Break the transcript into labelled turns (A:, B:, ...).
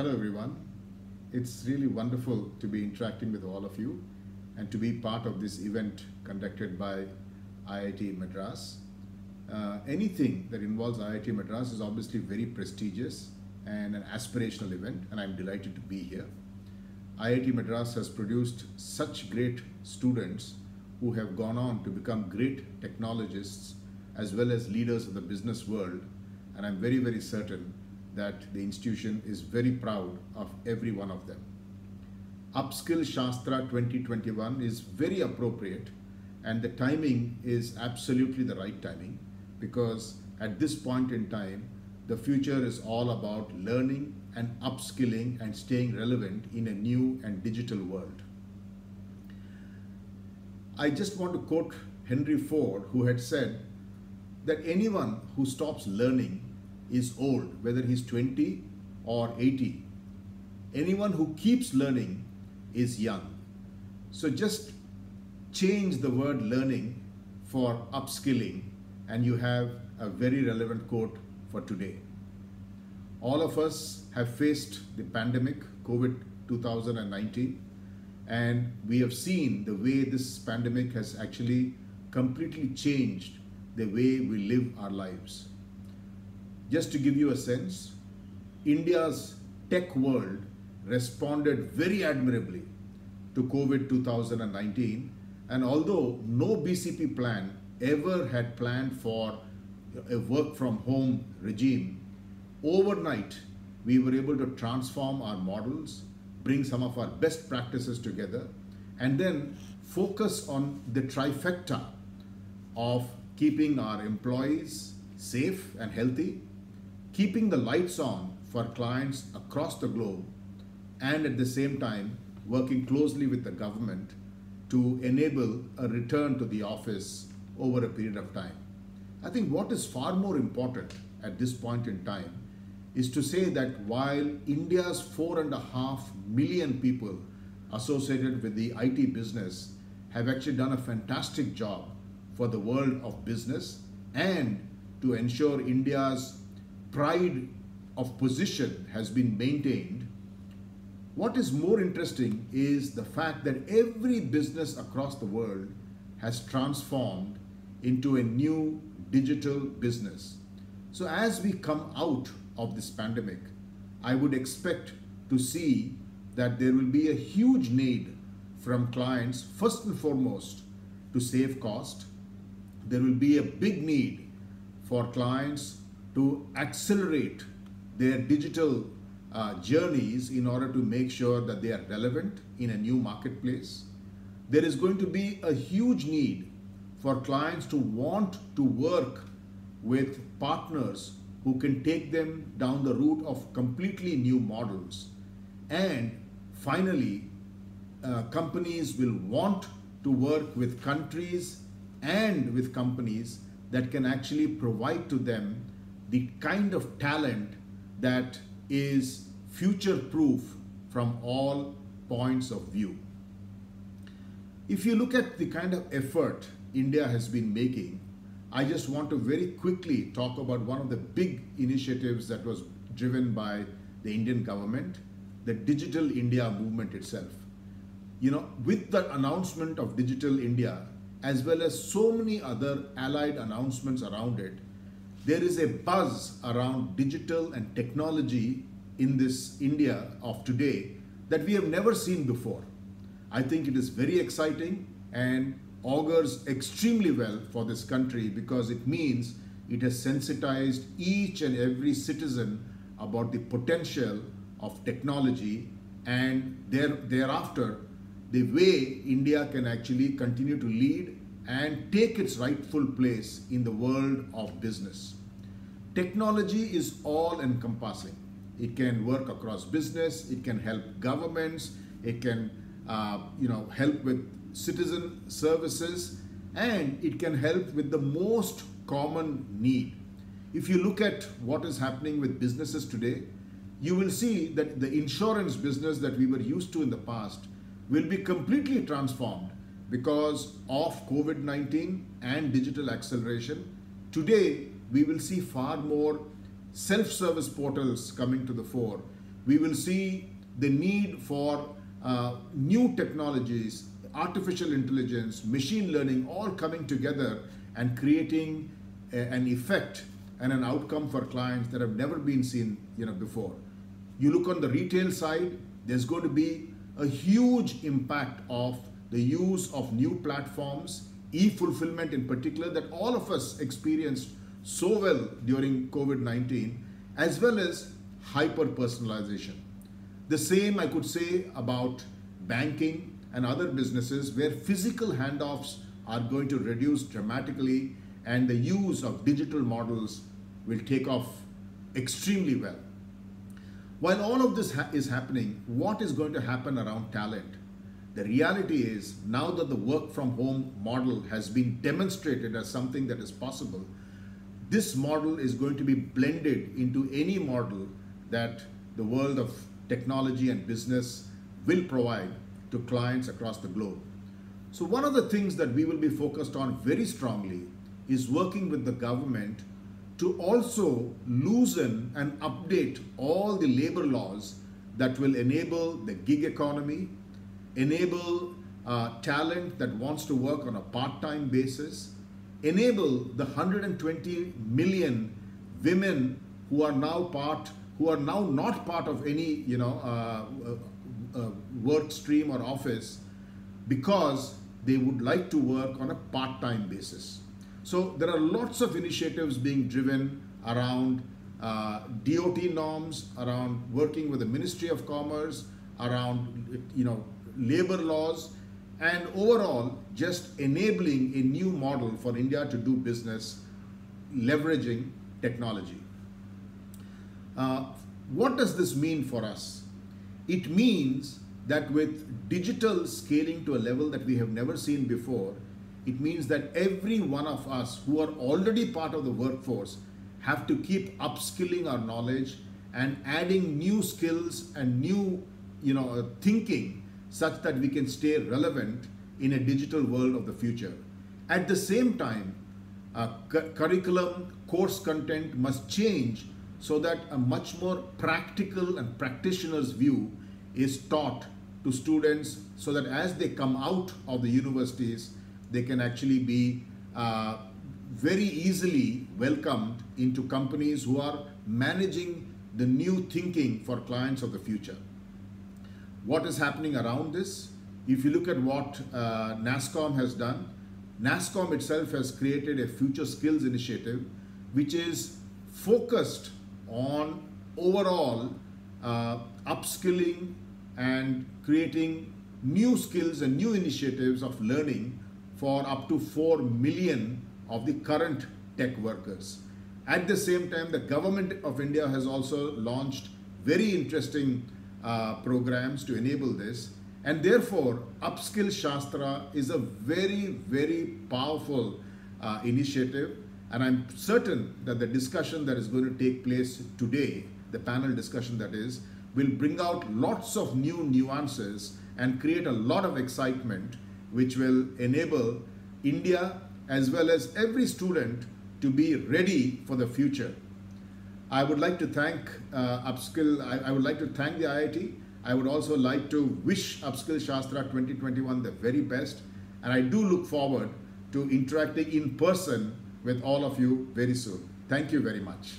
A: Hello everyone. It's really wonderful to be interacting with all of you and to be part of this event conducted by IIT Madras. Anything that involves IIT Madras is obviously very prestigious and an aspirational event, and I'm delighted to be here. IIT Madras has produced such great students who have gone on to become great technologists as well as leaders of the business world, and I'm very, very certain that the institution is very proud of every one of them. Upskill Shastra 2021 is very appropriate, and the timing is absolutely the right timing, because at this point in time the future is all about learning and upskilling and staying relevant in a new and digital world. I just want to quote Henry Ford, who had said that anyone who stops learning is old, whether he's 20 or 80. Anyone who keeps learning is young. So just change the word learning for upskilling and you have a very relevant quote for today. All of us have faced the pandemic, COVID 2019, and we have seen the way this pandemic has actually completely changed the way we live our lives. Just to give you a sense, India's tech world responded very admirably to COVID 2019, and although no BCP plan ever had planned for a work from home regime, overnight we were able to transform our models, bring some of our best practices together, and then focus on the trifecta of keeping our employees safe and healthy, keeping the lights on for clients across the globe, and at the same time working closely with the government to enable a return to the office over a period of time. I think what is far more important at this point in time is to say that while India's 4.5 million people associated with the IT business have actually done a fantastic job for the world of business and to ensure India's pride of position has been maintained, what is more interesting is the fact that every business across the world has transformed into a new digital business. So as we come out of this pandemic, I would expect to see that there will be a huge need from clients, first and foremost, to save cost. There will be a big need for clients to accelerate their digital journeys in order to make sure that they are relevant in a new marketplace. There is going to be a huge need for clients to want to work with partners who can take them down the route of completely new models. And finally, companies will want to work with countries and with companies that can actually provide to them the kind of talent that is future-proof from all points of view. If you look at the kind of effort India has been making, I just want to very quickly talk about one of the big initiatives that was driven by the Indian government, the Digital India movement itself. You know, with the announcement of Digital India, as well as so many other allied announcements around it, there is a buzz around digital and technology in this India of today that we have never seen before. I think it is very exciting and augurs extremely well for this country, because it means it has sensitized each and every citizen about the potential of technology, and thereafter the way India can actually continue to lead and take its rightful place in the world of business. Technology is all encompassing. It can work across business, it can help governments, it can help with citizen services, and it can help with the most common need. If you look at what is happening with businesses today, you will see that the insurance business that we were used to in the past will be completely transformed because of COVID-19 and digital acceleration. Today, we will see far more self-service portals coming to the fore, We will see the need for new technologies, artificial intelligence, machine learning, all coming together and creating an effect and an outcome for clients that have never been seen, before. You look on the retail side, there's going to be a huge impact of the use of new platforms, e-fulfillment in particular, that all of us experienced so well during COVID-19, as well as hyper-personalization. The same I could say about banking and other businesses, where physical handoffs are going to reduce dramatically and the use of digital models will take off extremely well. While all of this is happening, what is going to happen around talent? The reality is, now that the work from home model has been demonstrated as something that is possible, this model is going to be blended into any model that the world of technology and business will provide to clients across the globe. So one of the things that we will be focused on very strongly is working with the government to also loosen and update all the labor laws that will enable the gig economy, enable talent that wants to work on a part-time basis, enable the 120 million women who are now not part of any work stream or office, because they would like to work on a part-time basis. So there are lots of initiatives being driven around DOT norms, around working with the Ministry of Commerce, around labor laws, and overall just enabling a new model for India to do business leveraging technology. What does this mean for us? It means that with digital scaling to a level that we have never seen before, it means that every one of us who are already part of the workforce have to keep upskilling our knowledge and adding new skills and new thinking, such that we can stay relevant in a digital world of the future. At the same time, curriculum, course content must change so that a much more practical and practitioner's view is taught to students, so that as they come out of the universities, they can actually be very easily welcomed into companies who are managing the new thinking for clients of the future. What is happening around this? If you look at what NASSCOM has done, NASSCOM itself has created a future skills initiative, which is focused on overall upskilling and creating new skills and new initiatives of learning for up to 4 million of the current tech workers. At the same time, the government of India has also launched very interesting programs to enable this, and therefore Upskill Shastra is a very, very powerful initiative, and I'm certain that the discussion that is going to take place today, the panel discussion that is, will bring out lots of new nuances and create a lot of excitement, which will enable India as well as every student to be ready for the future. I would like to thank Upskill. I would like to thank the IIT. I would also like to wish Upskill Shastra 2021 the very best, and I do look forward to interacting in person with all of you very soon. Thank you very much.